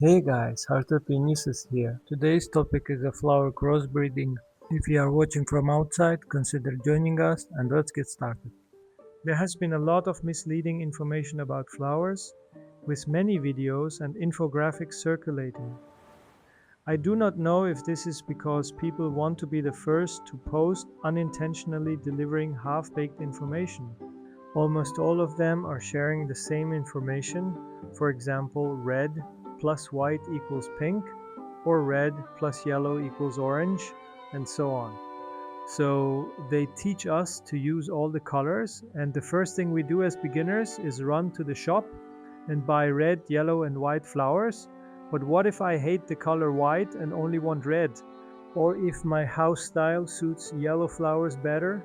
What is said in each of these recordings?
Hey guys, Heartopia is here. Today's topic is a flower crossbreeding. If you are watching from outside, consider joining us and let's get started. There has been a lot of misleading information about flowers, with many videos and infographics circulating. I do not know if this is because people want to be the first to post, unintentionally delivering half-baked information. Almost all of them are sharing the same information, for example, red plus white equals pink, or red plus yellow equals orange, and so on. So they teach us to use all the colors, and the first thing we do as beginners is run to the shop and buy red, yellow, and white flowers. But what if I hate the color white and only want red? Or if my house style suits yellow flowers better,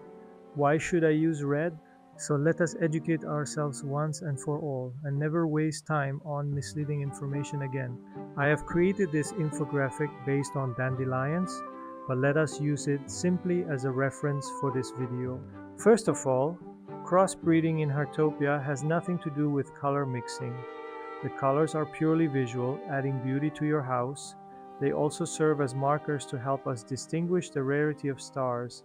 why should I use red? So let us educate ourselves once and for all and never waste time on misleading information again. I have created this infographic based on dandelions, but let us use it simply as a reference for this video. First of all, crossbreeding in Heartopia has nothing to do with color mixing. The colors are purely visual, adding beauty to your house. They also serve as markers to help us distinguish the rarity of stars.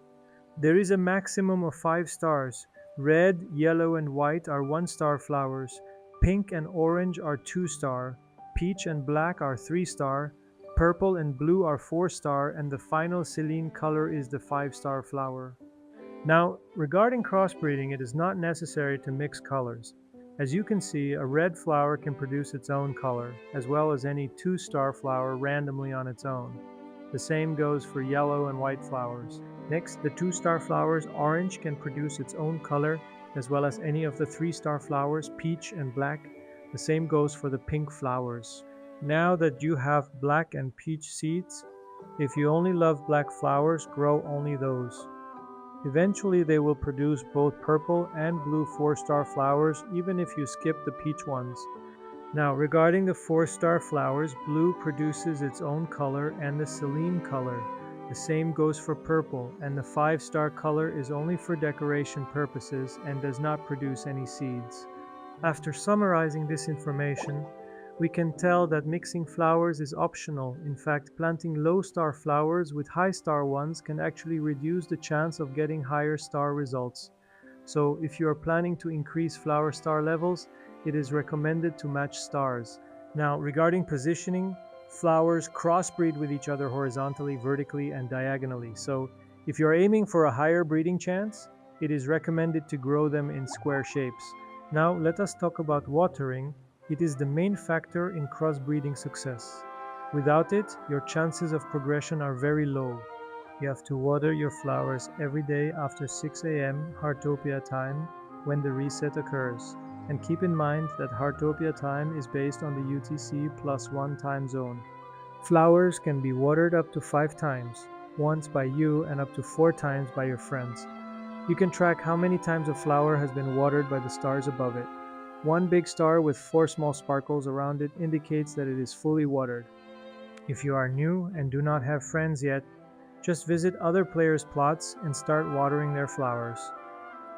There is a maximum of 5 stars. Red, yellow, and white are 1-star flowers. Pink and orange are 2-star. Peach and black are 3-star. Purple and blue are 4-star, and the final Celine color is the 5-star flower. Now, regarding crossbreeding, it is not necessary to mix colors. As you can see, a red flower can produce its own color, as well as any 2-star flower randomly on its own. The same goes for yellow and white flowers. Next, the 2-star flowers orange can produce its own color, as well as any of the 3-star flowers peach and black. The same goes for the pink flowers. Now that you have black and peach seeds, if you only love black flowers, grow only those. Eventually they will produce both purple and blue 4-star flowers even if you skip the peach ones. Now regarding the 4-star flowers, blue produces its own color and the Celine color. The same goes for purple, and the 5-star color is only for decoration purposes and does not produce any seeds. After summarizing this information, we can tell that mixing flowers is optional. In fact, planting low-star flowers with high-star ones can actually reduce the chance of getting higher star results. So if you are planning to increase flower star levels, it is recommended to match stars. Now, regarding positioning, flowers crossbreed with each other horizontally, vertically, and diagonally. So if you're aiming for a higher breeding chance, it is recommended to grow them in square shapes. Now, let us talk about watering. It is the main factor in crossbreeding success. Without it, your chances of progression are very low. You have to water your flowers every day after 6 a.m. Heartopia time when the reset occurs. And keep in mind that Heartopia time is based on the UTC +1 time zone. Flowers can be watered up to 5 times, once by you and up to 4 times by your friends. You can track how many times a flower has been watered by the stars above it. One big star with 4 small sparkles around it indicates that it is fully watered. If you are new and do not have friends yet, just visit other players' plots and start watering their flowers.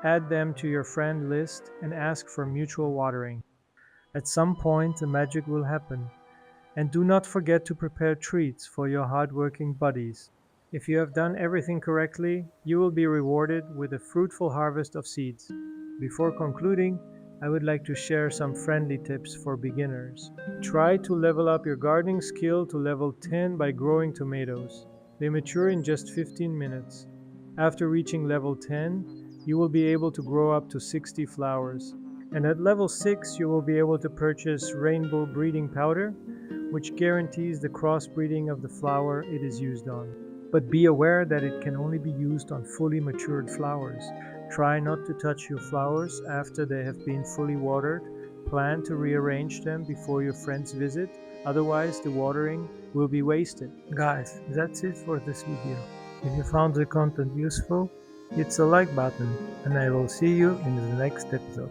Add them to your friend list and ask for mutual watering. At some point, the magic will happen. And do not forget to prepare treats for your hardworking buddies. If you have done everything correctly, you will be rewarded with a fruitful harvest of seeds. Before concluding, I would like to share some friendly tips for beginners. Try to level up your gardening skill to level 10 by growing tomatoes. They mature in just 15 minutes. After reaching level 10, you will be able to grow up to 60 flowers. And at level 6, you will be able to purchase rainbow breeding powder, which guarantees the crossbreeding of the flower it is used on. But be aware that it can only be used on fully matured flowers. Try not to touch your flowers after they have been fully watered. Plan to rearrange them before your friends visit, otherwise the watering will be wasted. Guys, that's it for this video. If you found the content useful, hit the like button and I will see you in the next episode.